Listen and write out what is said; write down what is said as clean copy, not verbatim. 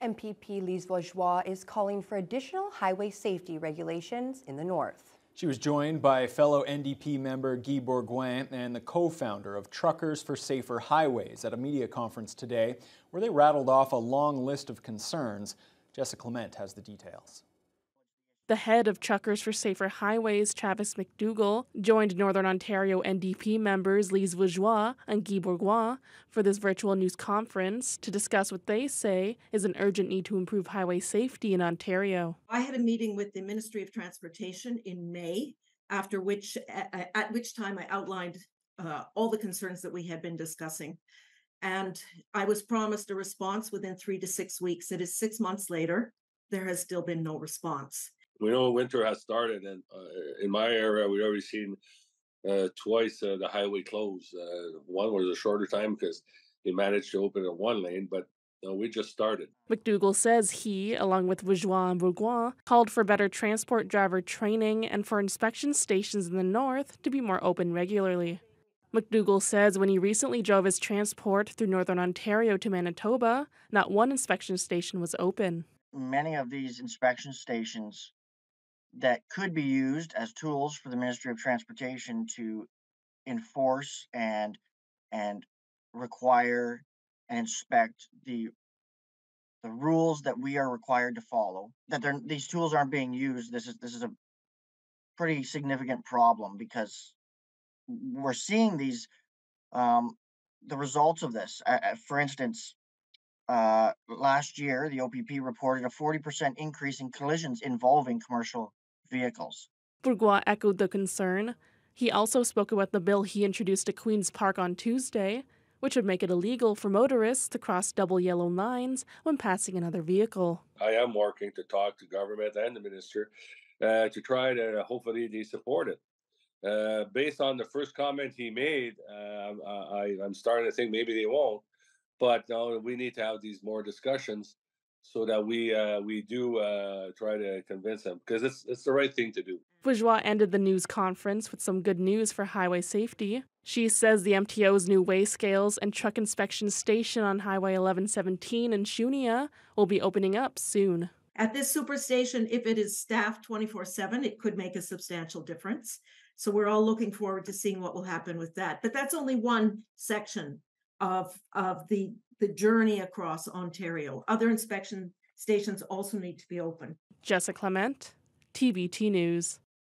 MPP Lise Bourgeois is calling for additional highway safety regulations in the north. She was joined by fellow NDP member Guy Bourgoin and the co-founder of Truckers for Safer Highways at a media conference today where they rattled off a long list of concerns. Jessica Clement has the details. The head of Truckers for Safer Highways, Travis McDougall, joined Northern Ontario NDP members Lise Bourgeois and Guy Bourgoin for this virtual news conference to discuss what they say is an urgent need to improve highway safety in Ontario. I had a meeting with the Ministry of Transportation in May, at which time I outlined all the concerns that we had been discussing. And I was promised a response within 3 to 6 weeks. It is 6 months later. There has still been no response. We know winter has started, and in my area, we've already seen twice the highway close. One was a shorter time because they managed to open it one lane, but we just started. McDougall says he, along with Bourgeois and Bourgoin, called for better transport driver training and for inspection stations in the north to be more open regularly. McDougall says when he recently drove his transport through Northern Ontario to Manitoba, not one inspection station was open. Many of these inspection stations that could be used as tools for the Ministry of Transportation to enforce and require and inspect the rules that we are required to follow. That these tools aren't being used. This is a pretty significant problem because we're seeing these the results of this. For instance, last year the OPP reported a 40% increase in collisions involving commercial vehicles. Bourgois echoed the concern. He also spoke about the bill he introduced at Queen's Park on Tuesday, which would make it illegal for motorists to cross double yellow lines when passing another vehicle. I am working to talk to government and the minister to try to hopefully they support it. Based on the first comment he made, I'm starting to think maybe they won't. But we need to have these more discussions so that we do try to convince them because it's the right thing to do. Bourgeois ended the news conference with some good news for highway safety. She says the MTO's new weigh scales and truck inspection station on Highway 1117 in Shunia will be opening up soon. At this superstation, if it is staffed 24/7, it could make a substantial difference. So we're all looking forward to seeing what will happen with that. But that's only one section of the journey across Ontario. Other inspection stations also need to be open. Jessica Clement, TBT News.